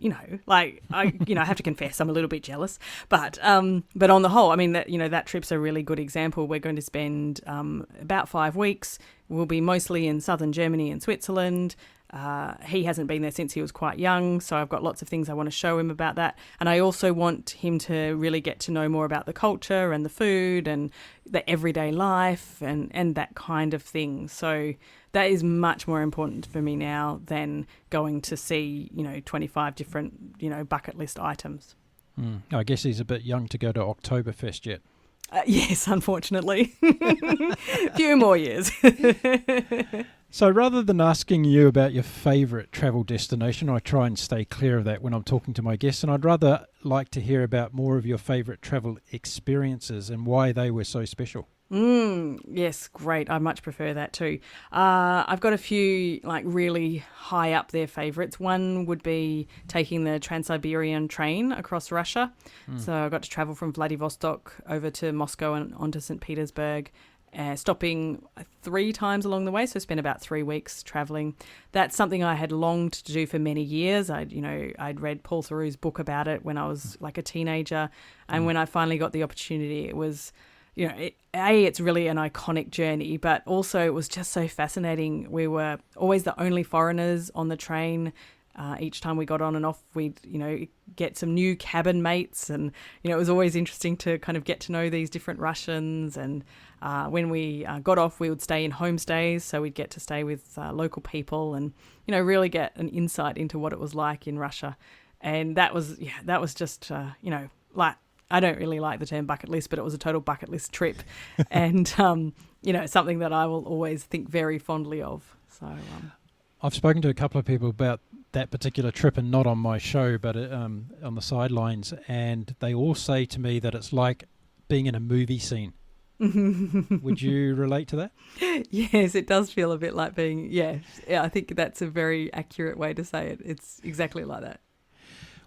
I have to confess, I'm a little bit jealous. But on the whole, that trip's a really good example. We're going to spend about 5 weeks. We'll be mostly in southern Germany and Switzerland. He hasn't been there since he was quite young, so I've got lots of things I want to show him about that. And I also want him to really get to know more about the culture and the food and the everyday life and that kind of thing. So that is much more important for me now than going to see, 25 different, bucket list items. I guess he's a bit young to go to Oktoberfest yet. Yes, unfortunately. Few more years. So rather than asking you about your favourite travel destination, I try and stay clear of that when I'm talking to my guests, and I'd rather like to hear about more of your favourite travel experiences and why they were so special. Yes, great. I much prefer that too. I've got a few really high up there favourites. One would be taking the Trans-Siberian train across Russia. So I got to travel from Vladivostok over to Moscow and onto St. Petersburg, stopping 3 times along the way, so spent about 3 weeks travelling. That's something I had longed to do for many years. I'd read Paul Theroux's book about it when I was like a teenager, and when I finally got the opportunity, it was, it's really an iconic journey, but also it was just so fascinating. We were always the only foreigners on the train. Each time we got on and off, we'd, get some new cabin mates. And, it was always interesting to kind of get to know these different Russians. And when we got off, we would stay in homestays. So we'd get to stay with local people and, really get an insight into what it was like in Russia. And that was just, like, I don't really like the term bucket list, but it was a total bucket list trip. And, something that I will always think very fondly of. So I've spoken to a couple of people about that particular trip, and not on my show, but on the sidelines, and they all say to me that it's like being in a movie scene. Would you relate to that? Yes, it does feel a bit like being, yeah, I think that's a very accurate way to say it. It's exactly like that.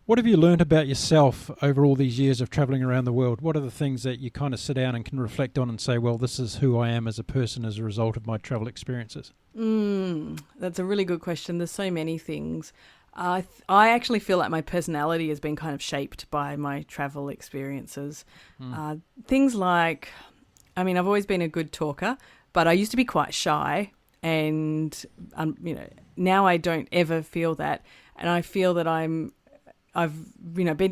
What have you learned about yourself over all these years of travelling around the world? What are the things that you kind of sit down and can reflect on and say, well, this is who I am as a person as a result of my travel experiences? That's a really good question. There's so many things. I actually feel like my personality has been kind of shaped by my travel experiences. Things like, I've always been a good talker, but I used to be quite shy, and now I don't ever feel that, and I feel that I've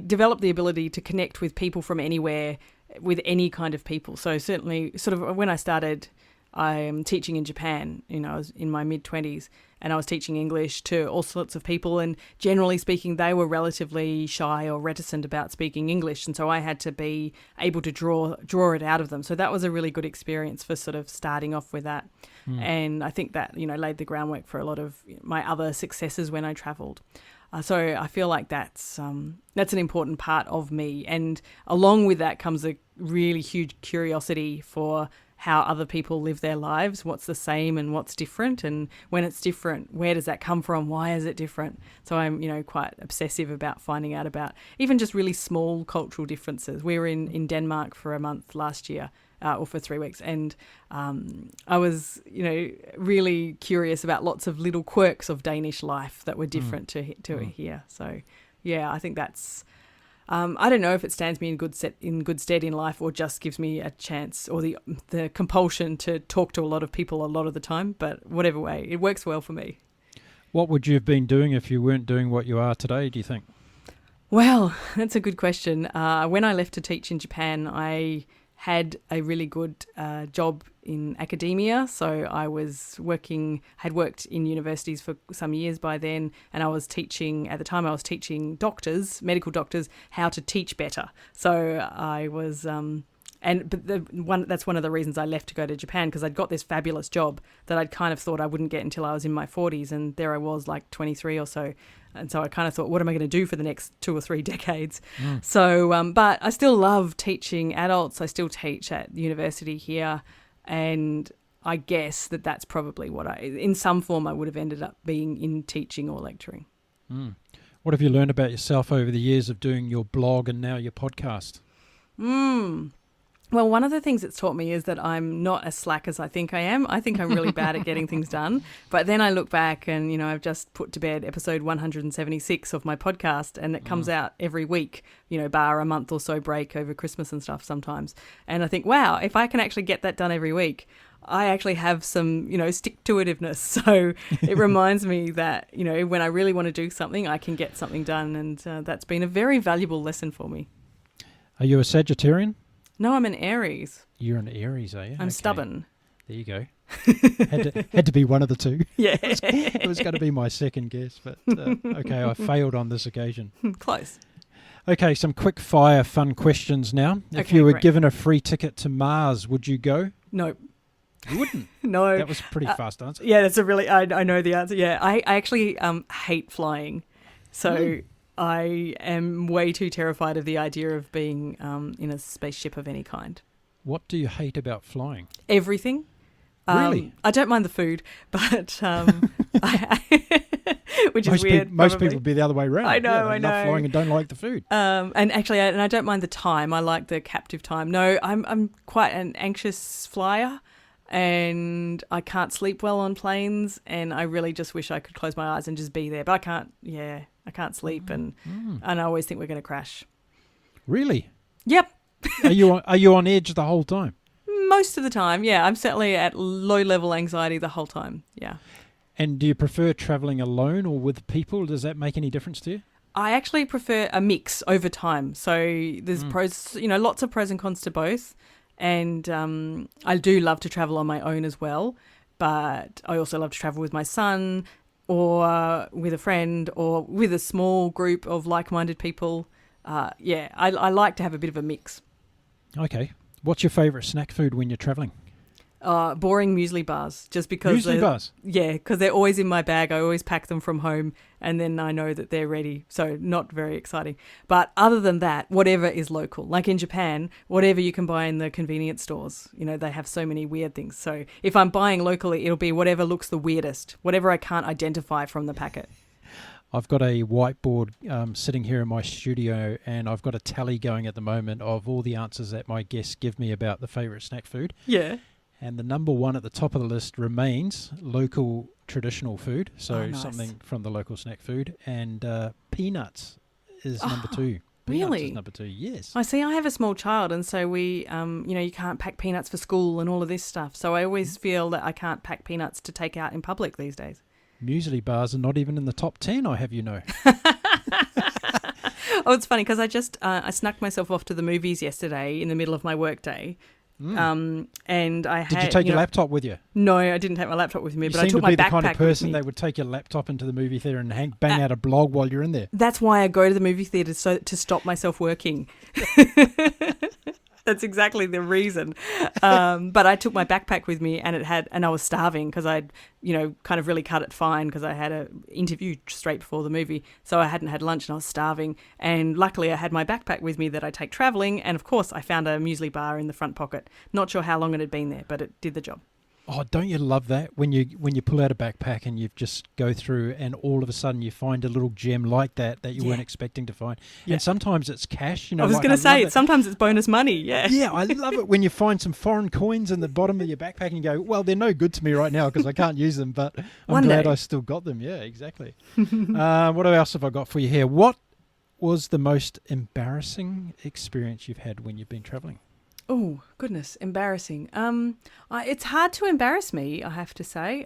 developed the ability to connect with people from anywhere, with any kind of people. So certainly, sort of when I started, I'm teaching in Japan. I was in my mid-20s, and I was teaching English to all sorts of people. And generally speaking, they were relatively shy or reticent about speaking English, and so I had to be able to draw it out of them. So that was a really good experience for sort of starting off with that. And I think that laid the groundwork for a lot of my other successes when I travelled. So I feel like that's an important part of me. And along with that comes a really huge curiosity for how other people live their lives, what's the same and what's different. And when it's different, where does that come from? Why is it different? So I'm, quite obsessive about finding out about even just really small cultural differences. We were in Denmark for a month last year. Or for 3 weeks. And I was, really curious about lots of little quirks of Danish life that were different to here. So, yeah, I think that's, I don't know if it stands me in good stead in life, or just gives me a chance or the compulsion to talk to a lot of people a lot of the time. But whatever way, it works well for me. What would you have been doing if you weren't doing what you are today, do you think? Well, that's a good question. When I left to teach in Japan, I had a really good job in academia. So I had worked in universities for some years by then, and I was teaching medical doctors, how to teach better. So I was, that's one of the reasons I left to go to Japan, because I'd got this fabulous job that I'd kind of thought I wouldn't get until I was in my 40s, and there I was, like 23 or so. And so I kind of thought, what am I going to do for the next 2 or 3 decades? So, but I still love teaching adults. I still teach at university here. And I guess that's probably what in some form I would have ended up being in teaching or lecturing. What have you learned about yourself over the years of doing your blog and now your podcast? Well, one of the things it's taught me is that I'm not as slack as I think I am. I think I'm really bad at getting things done. But then I look back and, I've just put to bed episode 176 of my podcast, and it comes out every week, bar a month or so break over Christmas and stuff sometimes. And I think, wow, if I can actually get that done every week, I actually have some, stick-to-itiveness. So it reminds me that, when I really want to do something, I can get something done. And that's been a very valuable lesson for me. Are you a Sagittarian? No, I'm an Aries. You're an Aries, are you? I'm stubborn. There you go. had to be one of the two. Yeah. It was going to be my second guess, but okay, I failed on this occasion. Close. Okay, some quick fire fun questions now. If you were given a free ticket to Mars, would you go? No. You wouldn't? No. That was a pretty fast answer. Yeah, that's I know the answer. Yeah, I actually hate flying. So I am way too terrified of the idea of being in a spaceship of any kind. What do you hate about flying? Everything. Really? I don't mind the food, but which is weird. Most people would be the other way around. I know. They love flying and don't like the food. And actually, I don't mind the time. I like the captive time. No, I'm quite an anxious flyer, and I can't sleep well on planes, and I really just wish I could close my eyes and just be there, but I can't. Yeah, I can't sleep, and I always think we're going to crash. Really? Yep. Are you on edge the whole time? Most of the time, yeah. I'm certainly at low level anxiety the whole time. Yeah. And do you prefer travelling alone or with people? Does that make any difference to you? I actually prefer a mix over time. So there's pros, lots of pros and cons to both. And I do love to travel on my own as well. But I also love to travel with my son or with a friend or with a small group of like-minded people. I like to have a bit of a mix. Okay. What's your favourite snack food when you're travelling? Boring muesli bars, just because Muesli bars? Yeah, because they're always in my bag. I always pack them from home and then I know that they're ready. So not very exciting. But other than that, whatever is local. Like in Japan, whatever you can buy in the convenience stores. They have so many weird things. So if I'm buying locally, it'll be whatever looks the weirdest, whatever I can't identify from the packet. I've got a whiteboard sitting here in my studio, and I've got a tally going at the moment of all the answers that my guests give me about the favourite snack food. Yeah. And the number one at the top of the list remains local traditional food, so nice. something from the local snack food. And peanuts is number two. Peanuts Really? is number two, yes. I see. I have a small child, and so we, you can't pack peanuts for school and all of this stuff. So I always feel that I can't pack peanuts to take out in public these days. Muesli bars are not even in the top 10, I have you know. Oh, it's funny because I snuck myself off to the movies yesterday in the middle of my workday. And I had. Did you take your laptop with you? No, I didn't take my laptop with me, You but seem I took to my be the backpack kind of person with me. that would take your laptop into the movie theatre and bang out a blog while you're in there. That's why I go to the movie theatre, so to stop myself working. That's exactly the reason. But I took my backpack with me, and I was starving because I'd, kind of really cut it fine because I had an interview straight before the movie. So I hadn't had lunch and I was starving. And luckily I had my backpack with me that I take travelling. And of course I found a muesli bar in the front pocket. Not sure how long it had been there, but it did the job. Oh, don't you love that when you pull out a backpack and you just go through and all of a sudden you find a little gem like that you weren't expecting to find. Yeah. And sometimes it's cash. I was going to say, sometimes it's bonus money, yeah. Yeah, I love it when you find some foreign coins in the bottom of your backpack and you go, well, they're no good to me right now because I can't use them, but I'm glad I still got them. Yeah, exactly. What else have I got for you here? What was the most embarrassing experience you've had when you've been travelling? Oh, goodness, embarrassing. It's hard to embarrass me, I have to say.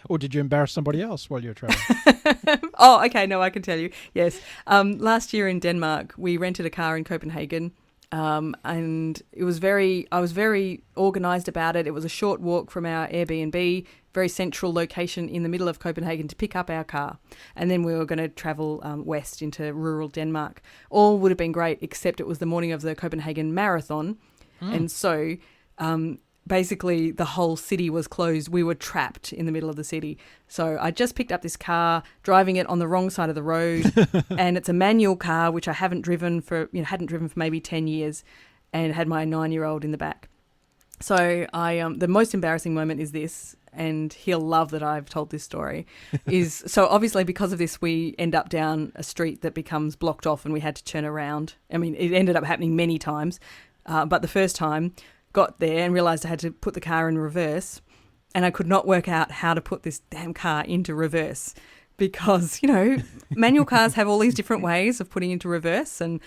Or did you embarrass somebody else while you were travelling? Oh, okay, no, I can tell you. Yes. Last year in Denmark, we rented a car in Copenhagen, and I was very organised about it. It was a short walk from our Airbnb, very central location in the middle of Copenhagen to pick up our car. And then we were going to travel west into rural Denmark. All would have been great, except it was the morning of the Copenhagen Marathon. And so basically the whole city was closed. We were trapped in the middle of the city. So I just picked up this car, driving it on the wrong side of the road. And it's a manual car, which I hadn't driven for maybe 10 years, and had my 9-year-old in the back. So the most embarrassing moment is this, and he'll love that I've told this story, is so obviously because of this we end up down a street that becomes blocked off and we had to turn around. I mean, it ended up happening many times, but the first time got there and realised I had to put the car in reverse, and I could not work out how to put this damn car into reverse because, manual cars have all these different ways of putting into reverse, and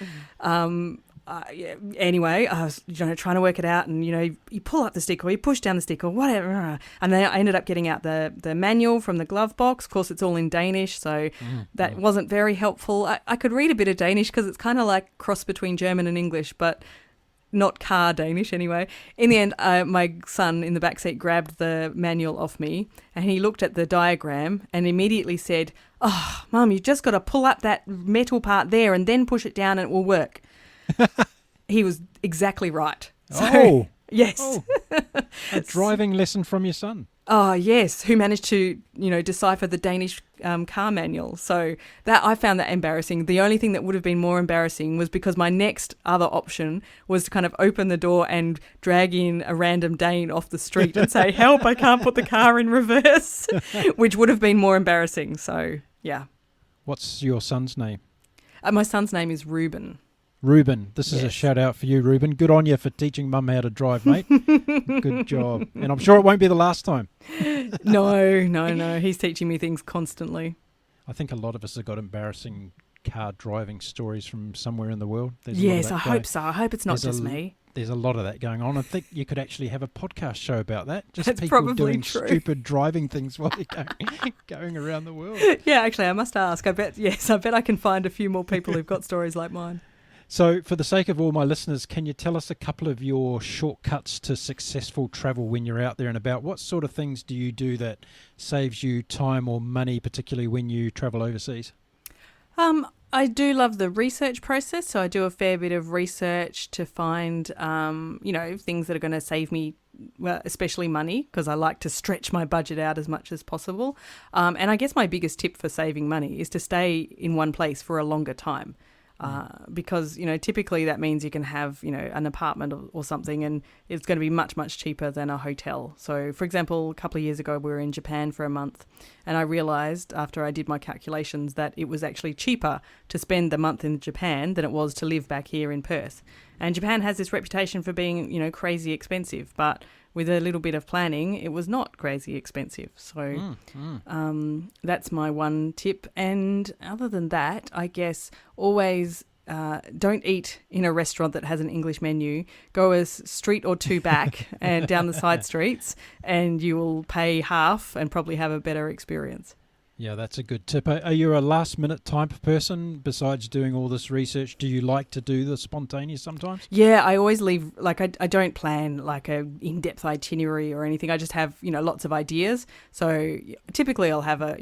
anyway, I was trying to work it out, and you pull up the stick or you push down the stick or whatever, and then I ended up getting out the manual from the glove box. Of course, it's all in Danish, so that wasn't very helpful. I could read a bit of Danish because it's kind of like cross between German and English, but not car Danish anyway. In the end, my son in the backseat grabbed the manual off me, and he looked at the diagram and immediately said, "Oh, Mum, you just got to pull up that metal part there and then push it down and it will work." He was exactly right. So, yes. Oh, a driving lesson from your son. Oh, yes, who managed to, decipher the Danish car manual. So that I found that embarrassing. The only thing that would have been more embarrassing was because my next other option was to kind of open the door and drag in a random Dane off the street and say, "Help, I can't put the car in reverse," which would have been more embarrassing. So, yeah. What's your son's name? My son's name is Ruben. Ruben, this is a shout out for you, Ruben. Good on you for teaching Mum how to drive, mate. Good job. And I'm sure it won't be the last time. No. He's teaching me things constantly. I think a lot of us have got embarrassing car driving stories from somewhere in the world. Yes, I hope so. I hope it's not just me. there's a lot of that going on. I think you could actually have a podcast show about that. Just That's people probably doing true. stupid driving things while they're going around the world. Yeah, actually, I must ask. I bet I can find a few more people who've got stories like mine. So for the sake of all my listeners, can you tell us a couple of your shortcuts to successful travel when you're out there and about? What sort of things do you do that saves you time or money, particularly when you travel overseas? I do love the research process. So I do a fair bit of research to find, things that are going to save me, well, especially money, because I like to stretch my budget out as much as possible. And I guess my biggest tip for saving money is to stay in one place for a longer time. Because, typically that means you can have, an apartment or something, and it's going to be much, much cheaper than a hotel. So, for example, a couple of years ago, we were in Japan for a month, and I realised after I did my calculations that it was actually cheaper to spend the month in Japan than it was to live back here in Perth. And Japan has this reputation for being, crazy expensive, but with a little bit of planning, it was not crazy expensive. So that's my one tip. And other than that, I guess always don't eat in a restaurant that has an English menu. Go a street or two back and down the side streets, and you will pay half and probably have a better experience. Yeah, that's a good tip. Are you a last-minute type of person? Besides doing all this research, do you like to do the spontaneous sometimes? Yeah, I always leave, I don't plan like a in-depth itinerary or anything. I just have, lots of ideas. So typically I'll have a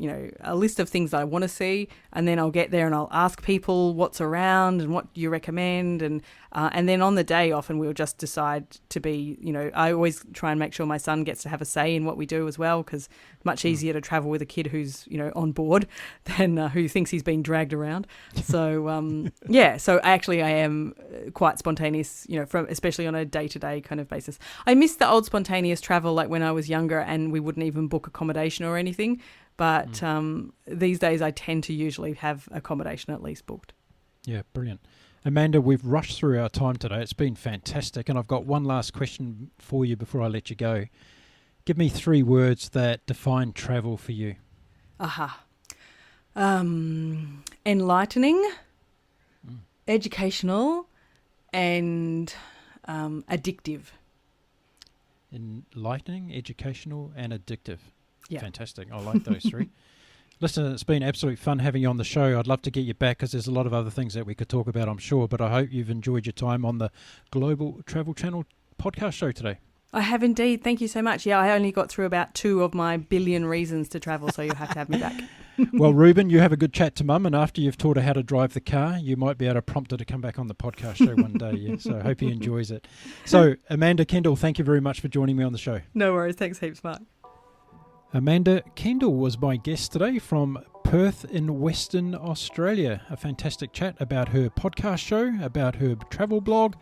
list of things that I want to see, and then I'll get there and I'll ask people what's around and what you recommend. And then on the day, often we'll just decide to be, I always try and make sure my son gets to have a say in what we do as well, because it's much easier to travel with a kid who's, on board than who thinks he's being dragged around. So, so actually I am quite spontaneous, especially on a day-to-day kind of basis. I miss the old spontaneous travel, like when I was younger and we wouldn't even book accommodation or anything. But these days I tend to usually have accommodation at least booked. Yeah, brilliant. Amanda, we've rushed through our time today. It's been fantastic. And I've got one last question for you before I let you go. Give me 3 words that define travel for you. Enlightening, educational, and addictive. Enlightening, educational, and addictive. Yeah. Fantastic. I like those 3. Listen, it's been absolute fun having you on the show. I'd love to get you back because there's a lot of other things that we could talk about, I'm sure. But I hope you've enjoyed your time on the Global Travel Channel podcast show today. I have indeed. Thank you so much. Yeah, I only got through about 2 of my billion reasons to travel, so you'll have to have me back. Well, Ruben, you have a good chat to Mum, and after you've taught her how to drive the car, you might be able to prompt her to come back on the podcast show one day. Yeah, so I hope he enjoys it. So, Amanda Kendle, thank you very much for joining me on the show. No worries. Thanks heaps, Mark. Amanda Kendle was my guest today from Perth in Western Australia. A fantastic chat about her podcast show, about her travel blog,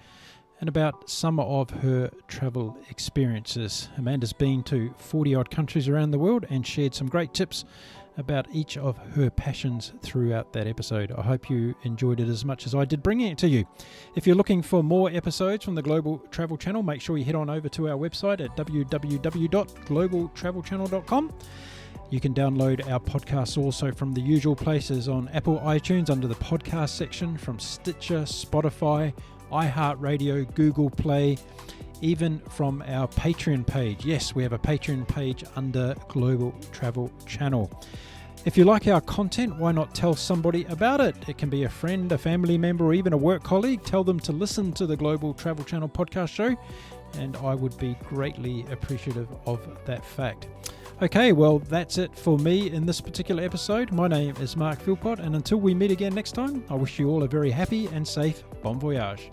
and about some of her travel experiences. Amanda's been to 40-odd countries around the world and shared some great tips about each of her passions throughout that episode. I hope you enjoyed it as much as I did bringing it to you. If you're looking for more episodes from the Global Travel Channel, make sure you head on over to our website at www.globaltravelchannel.com. You can download our podcasts also from the usual places on Apple iTunes under the podcast section, from Stitcher, Spotify, iHeartRadio, Google Play, even from our Patreon page. Yes, we have a Patreon page under Global Travel Channel. If you like our content, why not tell somebody about it? It can be a friend, a family member, or even a work colleague. Tell them to listen to the Global Travel Channel podcast show, and I would be greatly appreciative of that fact. Okay, well, that's it for me in this particular episode. My name is Mark Philpott, and until we meet again next time, I wish you all a very happy and safe bon voyage.